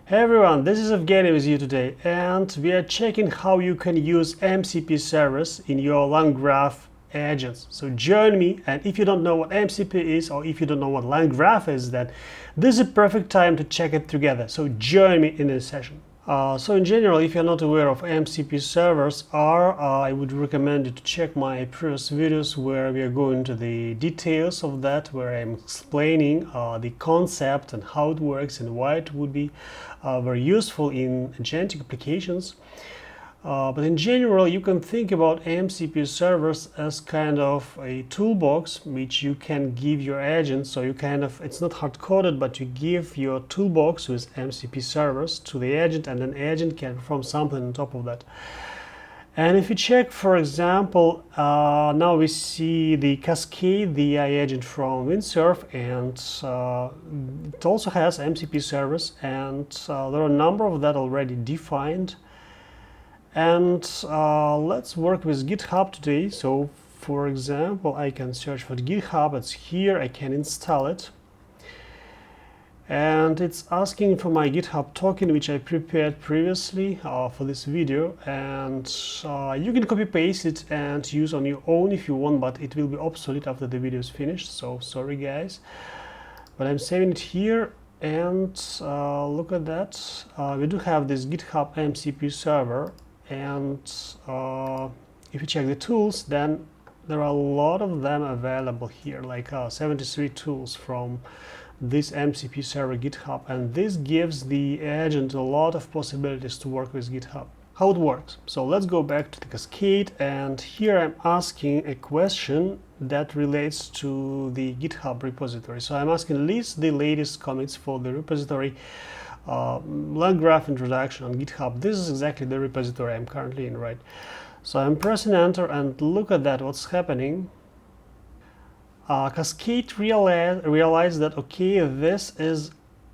Hey everyone, this is Evgeny with you today, and we are checking how you can use MCP servers in your LangGraph agents. So join me, and if you don't know what MCP is, or if you don't know what LangGraph is, then this is a perfect time to check it together. So join me in this session. So in general, if you're not aware of MCP servers I would recommend you to check my previous videos where we are going into the details of that, where I'm explaining the concept and how it works and why it would be very useful in agentic applications. But in general, you can think about MCP servers as kind of a toolbox which you can give your agent. So you it's not hard-coded, but you give your toolbox with MCP servers to the agent, and then agent can perform something on top of that. And if you check, for example, now we see the Cascade, the AI agent from Windsurf, and it also has MCP servers, and there are a number of that already defined. And let's work with GitHub today. So for example, I can search for GitHub. It's here. I can install it. And it's asking for my GitHub token, which I prepared previously for this video. And you can copy paste it and use on your own if you want, but it will be obsolete after the video is finished. So sorry guys, but I'm saving it here. And look at that. We do have this GitHub MCP server. And if you check the tools, then there are a lot of them available here, like 73 tools from this MCP server GitHub, and this gives the agent a lot of possibilities to work with GitHub. How it works? So let's go back to the Cascade, and here I'm asking a question that relates to the GitHub repository. So I'm asking list the latest commits for the repository LangGraph introduction on GitHub. This is exactly the repository I'm currently in, right? So I'm pressing enter, and look at that, what's happening. Cascade realized that, okay, this is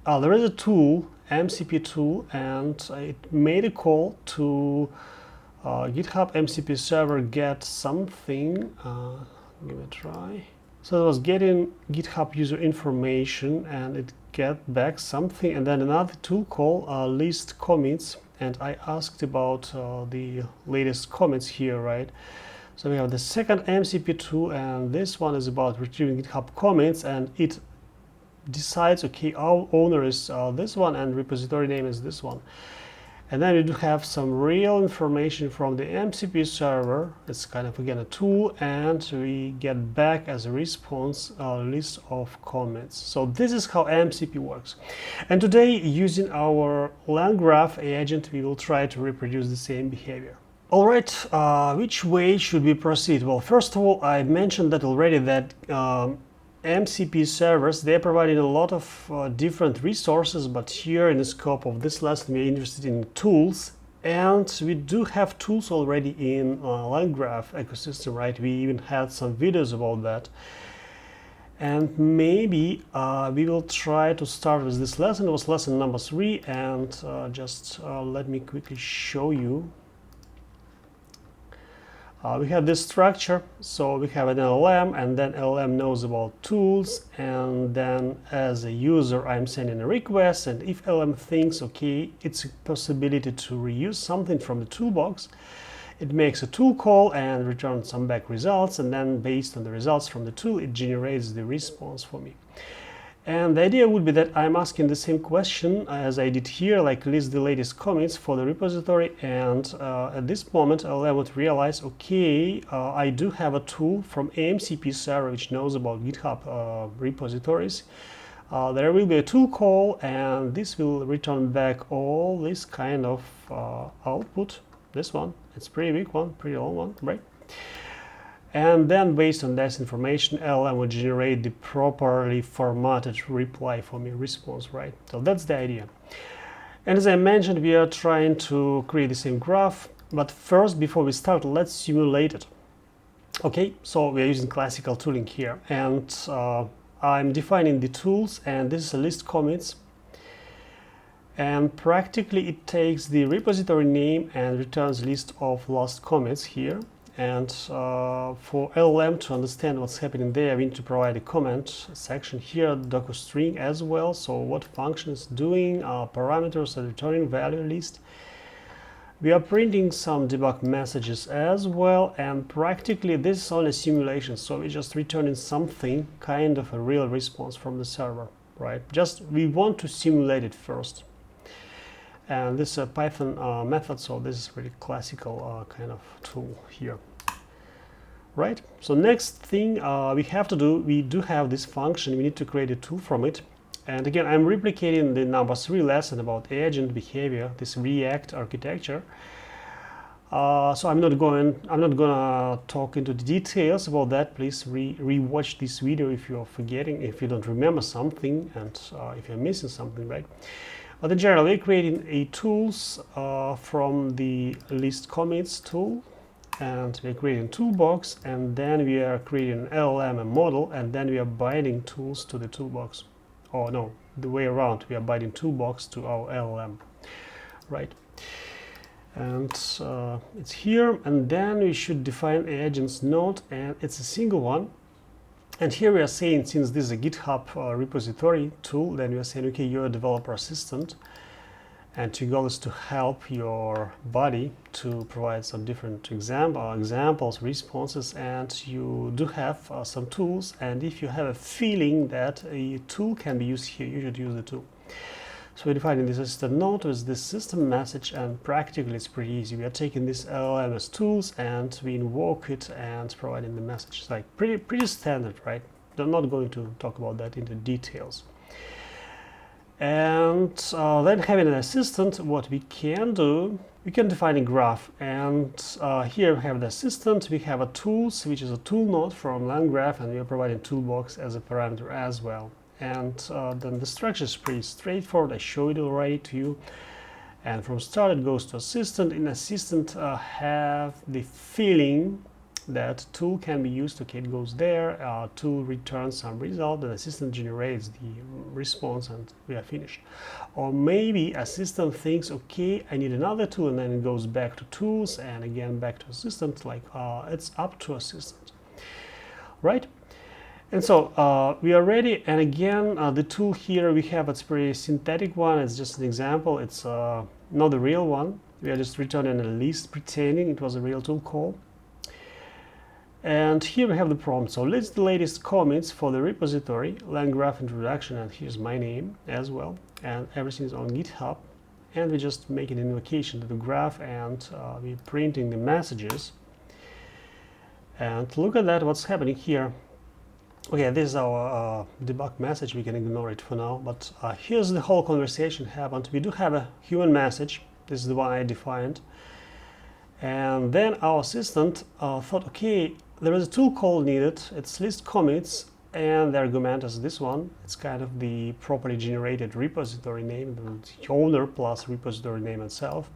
there is a tool, MCP tool, and it made a call to GitHub MCP server get something. Give it a try. So it was getting GitHub user information, and it get back something, and then another tool called list commits, and I asked about the latest commits here, right? So we have the second MCP tool, and this one is about retrieving GitHub commits, and it decides, okay, our owner is this one and repository name is this one. And then we do have some real information from the MCP server. It's kind of, again, a tool, and we get back as a response a list of comments. So this is how MCP works. And today, using our LangGraph agent, we will try to reproduce the same behavior. All right, which way should we proceed? Well, first of all, I mentioned that already, that MCP servers, they're providing a lot of different resources, but here in the scope of this lesson, we're interested in tools, and we do have tools already in LangGraph ecosystem, right? We even had some videos about that. And maybe we will try to start with this lesson. It was lesson number 3, and just let me quickly show you. We have this structure, so we have an LLM, and then LLM knows about tools, and then as a user I'm sending a request, and if LLM thinks, okay, it's a possibility to reuse something from the toolbox, it makes a tool call and returns some back results, and then based on the results from the tool, it generates the response for me. And the idea would be that I'm asking the same question as I did here, like list the latest commits for the repository, and at this moment I would realize, okay, I do have a tool from MCP server which knows about GitHub repositories. There will be a tool call, and this will return back all this kind of output. This one, it's pretty big one, pretty long one, right? And then based on this information, LLM will generate the properly formatted reply for me, response, right? So that's the idea. And as I mentioned, we are trying to create the same graph, but first, before we start, let's simulate it. Okay, so we are using classical tooling here, and I'm defining the tools, and this is a list commits. And practically it takes the repository name and returns list of lost commits here. And for LLM to understand what's happening there, we need to provide a comment section here, docker string as well. So what function is doing, parameters, and returning value list. We are printing some debug messages as well, and practically this is only simulation, so we're just returning something, kind of a real response from the server, right? Just we want to simulate it first. And this is a Python method, so this is really classical kind of tool here, right? So next thing we have to do, we do have this function, we need to create a tool from it. And again, I'm replicating the number 3 lesson about agent behavior, this React architecture. So I'm not gonna talk into the details about that. Please re-watch this video if you're forgetting, if you don't remember something, and if you're missing something, right? But in general, we're creating a tools from the list commits tool, and we're creating toolbox, and then we are creating an LLM, a model, and then we are binding tools to the toolbox. Oh no, the way around, we are binding toolbox to our LLM, right? And it's here, and then we should define agents node, and it's a single one. And here we are saying, since this is a GitHub repository tool, then we are saying, okay, you're a developer assistant, and your goal is to help your body to provide some different examples, responses, and you do have some tools, and if you have a feeling that a tool can be used here, you should use the tool. So we're defining this assistant node with this system message, and practically it's pretty easy. We are taking this LLM as tools and we invoke it and providing the message. It's like pretty standard, right? I'm not going to talk about that into details. And then having an assistant, what we can do, we can define a graph, and here we have the assistant, we have a tools, which is a tool node from LangGraph, and we are providing toolbox as a parameter as well. And then the structure is pretty straightforward. I showed it already to you. And from start it goes to assistant. In assistant have the feeling that tool can be used. Okay, it goes there. Tool returns some result. The assistant generates the response, and we are finished. Or maybe assistant thinks, okay, I need another tool, and then it goes back to tools and again back to assistant. Like it's up to assistant, right? And so we are ready, and again the tool here we have, it's pretty synthetic one, it's just an example, it's not the real one. We are just returning a list pretending it was a real tool call. And here we have the prompt, so list the latest commits for the repository, LangGraph introduction, and here's my name as well, and everything is on GitHub, and we just make an invocation to the graph, and we're printing the messages. And look at that, what's happening here. Okay, this is our debug message, we can ignore it for now, but here's the whole conversation happened. We do have a human message, this is the one I defined, and then our assistant thought, okay, there is a tool call needed, it's list commits, and the argument is this one, it's kind of the properly generated repository name, the owner plus repository name itself.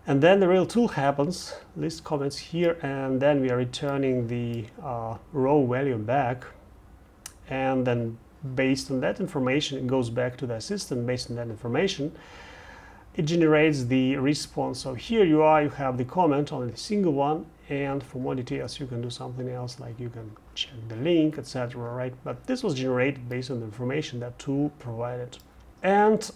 And then the real tool happens, list commits here, and then we are returning the raw value back. And then based on that information, it goes back to the assistant. Based on that information, it generates the response. So here you have the comment, only a single one, and for more details, you can do something else, like you can check the link, etc., right? But this was generated based on the information that tool provided. And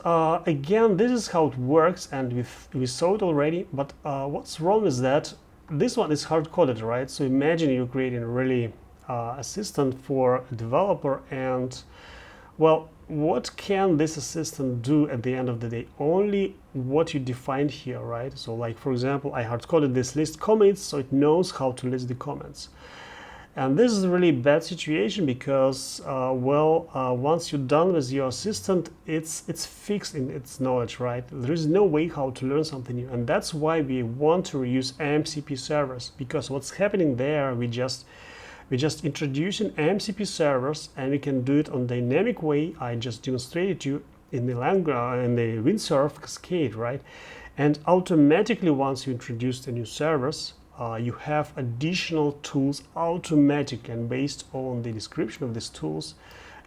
again, this is how it works, and we saw it already, but what's wrong is that this one is hard-coded, right? So imagine you're creating a really assistant for a developer, and well, what can this assistant do at the end of the day? Only what you defined here, right? So like, for example, I hard-coded this list commits, so it knows how to list the comments. And this is a really bad situation because, once you're done with your assistant, it's fixed in its knowledge, right? There is no way how to learn something new, and that's why we want to reuse MCP servers, because what's happening there, we just introducing MCP servers, and we can do it on dynamic way. I just demonstrated to you in the Windsurf cascade, right? And automatically, once you introduce the new servers, you have additional tools automatically, and based on the description of these tools,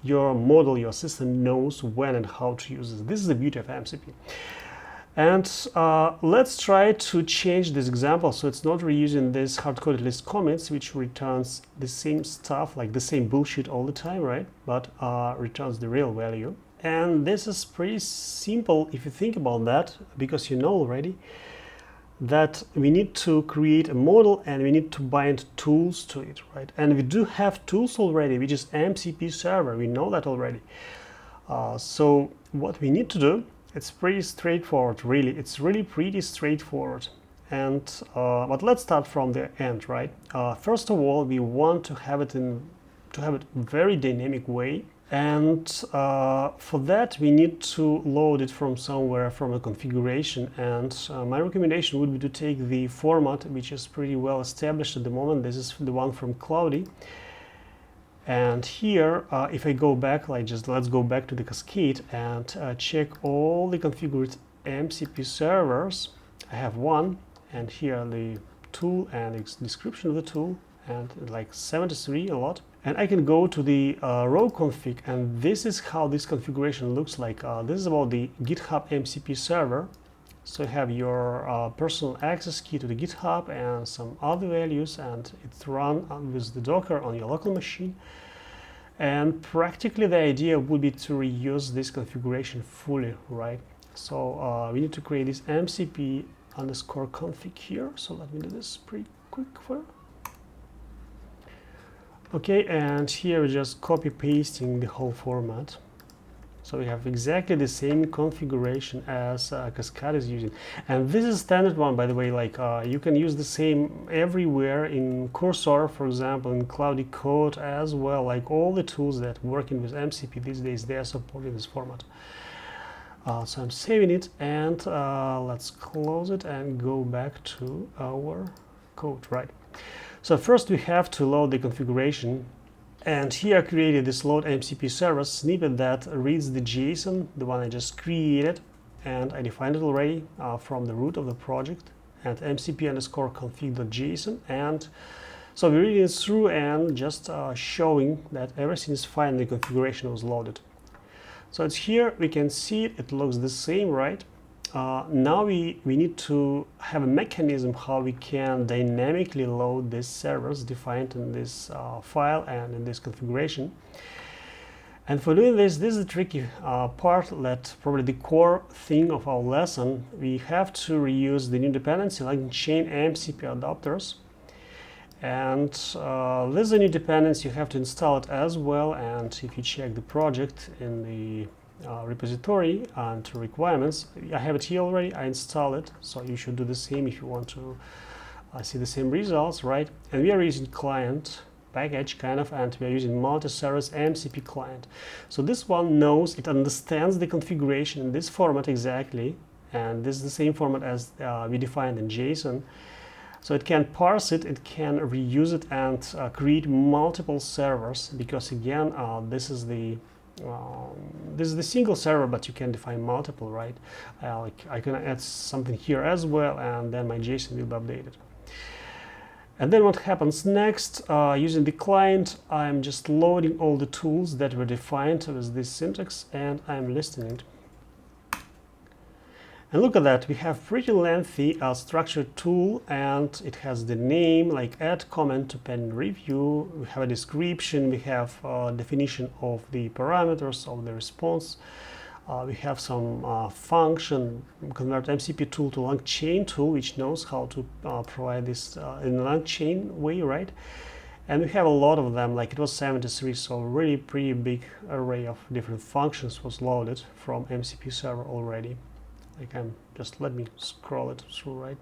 your model, your system knows when and how to use it. This is the beauty of MCP. And let's try to change this example so it's not reusing this hard-coded list comments, which returns the same stuff, like the same bullshit all the time, right? But returns the real value. And this is pretty simple if you think about that, because you know already that we need to create a model and we need to bind tools to it, right? And we do have tools already, which is MCP server. We know that already. So what we need to do, it's pretty straightforward, really. It's really pretty straightforward. And but let's start from the end, right? First of all, we want to have it very dynamic way. And for that, we need to load it from somewhere, from a configuration. And my recommendation would be to take the format, which is pretty well established at the moment. This is the one from Cloudy. And here, if I go back, let's go back to the cascade and check all the configured MCP servers. I have one, and here the tool and description of the tool, and like 73, a lot. And I can go to the row config, and this is how this configuration looks like. This is about the GitHub MCP server. So you have your personal access key to the GitHub and some other values, and it's run with the Docker on your local machine. And practically the idea would be to reuse this configuration fully, right? So we need to create this MCP underscore config here. So let me do this pretty quick for you. Okay, and here we're just copy pasting the whole format. So we have exactly the same configuration as Cascade is using. And this is standard one, by the way. Like you can use the same everywhere in Cursor, for example, in Cloudy Code as well. Like all the tools that working with MCP these days, they are supporting this format. So I'm saving it, and let's close it and go back to our code, right? So first we have to load the configuration. And here I created this load MCP servers snippet that reads the JSON, the one I just created, and I defined it already from the root of the project, and MCP underscore config.json. And so we're reading it through and just showing that everything is fine, the configuration was loaded. So it's here, we can see it, it looks the same, right? Now we need to have a mechanism how we can dynamically load these servers defined in this file and in this configuration. And for doing this, this is the tricky part, that probably the core thing of our lesson. We have to reuse the new dependency LangChain MCP adapters. And this is a new dependency, you have to install it as well. And if you check the project in the repository and requirements, I have it here already, I install it, so you should do the same if you want to see the same results, right? And we are using client package kind of, and we are using multi-service MCP client. So this one knows, it understands the configuration in this format exactly, and this is the same format as we defined in JSON. So it can parse it, it can reuse it, and create multiple servers, because again, this is the single server, but you can define multiple, right? I can add something here as well, and then my JSON will be updated. And then what happens next, using the client, I'm just loading all the tools that were defined with this syntax, and I'm listing it. And look at that, we have pretty lengthy structured tool, and it has the name, like add comment to pending review. We have a description, we have a definition of the parameters of the response. We have some function, convert MCP tool to LangChain tool, which knows how to provide this in a LangChain way, right? And we have a lot of them, like it was 73, so really pretty big array of different functions was loaded from MCP server already. Like let me scroll it through, right?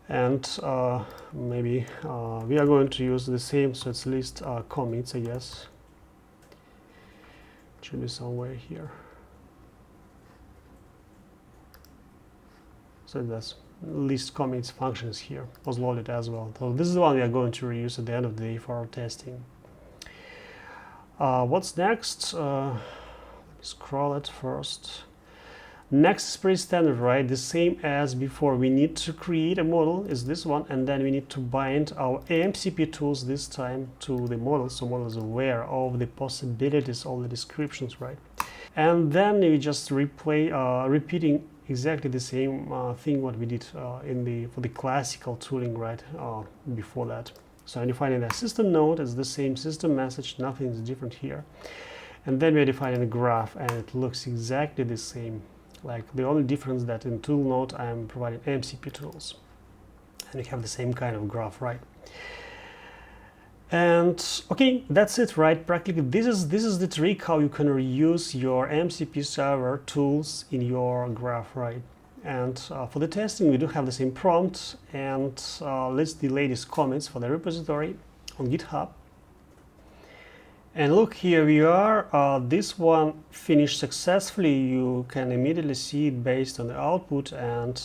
And maybe we are going to use the same, so it's list commits, I guess. It should be somewhere here. So that's list commits functions here, was loaded as well. So this is the one we are going to reuse at the end of the day for our testing. What's next? Let me scroll it first. Next is pretty standard, right? The same as before. We need to create a model, is this one, and then we need to bind our MCP tools this time to the model, so model is aware of the possibilities, all the descriptions, right? And then you just repeating exactly the same thing what we did for the classical tooling, right, before that. So when you find in the system node, it's the same system message, nothing is different here. And then we're defining a graph, and it looks exactly the same. Like the only difference that in tool node I'm providing MCP tools, and we have the same kind of graph, right? And okay, that's it, right? Practically, this is the trick how you can reuse your MCP server tools in your graph, right? And for the testing, we do have the same prompt, and list the latest comments for the repository on GitHub. And look, here we are. This one finished successfully. You can immediately see it based on the output, and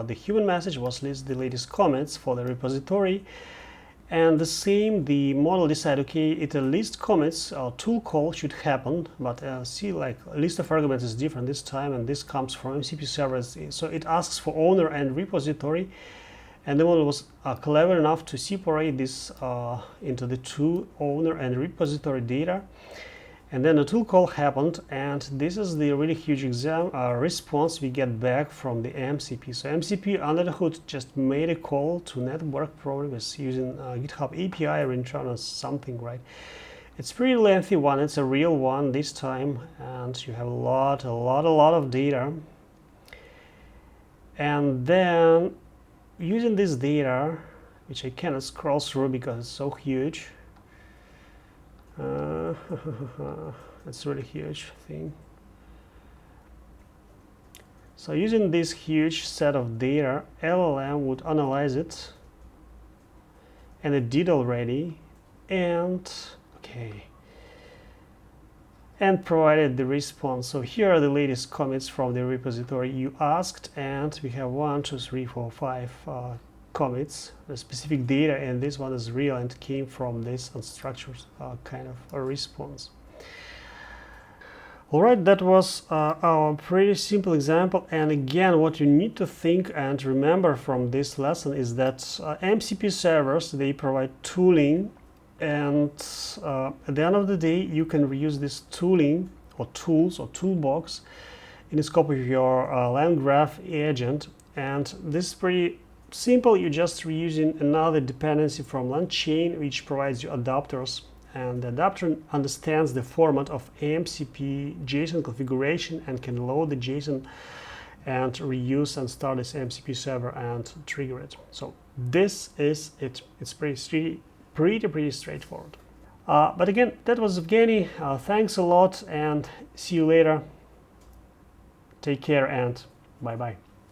the human message was list the latest comments for the repository. And the same, the model decided, okay, it a list comments tool call should happen, but see, like list of arguments is different this time, and this comes from MCP servers. So it asks for owner and repository, and the model was clever enough to separate this into the two owner and repository data. And then the tool call happened, and this is the really huge response we get back from the MCP. So MCP under the hood just made a call to network probably with using GitHub API or internal something, right? It's pretty lengthy one. It's a real one this time, and you have a lot of data. And then using this data, which I cannot scroll through because it's so huge. That's really huge thing. So using this huge set of data, LLM would analyze it, and it did already, and okay, and provided the response. So here are the latest commits from the repository you asked, and we have 1, 2, 3, 4, 5 commits, the specific data, and this one is real and came from this unstructured kind of a response. All right, that was our pretty simple example. And again, what you need to think and remember from this lesson is that MCP servers, they provide tooling, and at the end of the day, you can reuse this tooling or tools or toolbox in the scope of your LangGraph agent. And this is pretty simple. You're just reusing another dependency from LangChain, which provides you adapters, and the adapter understands the format of MCP JSON configuration and can load the JSON and reuse and start this MCP server and trigger it. So this is it. It's pretty straightforward. But again, that was Evgeny. Thanks a lot, and see you later. Take care and bye-bye.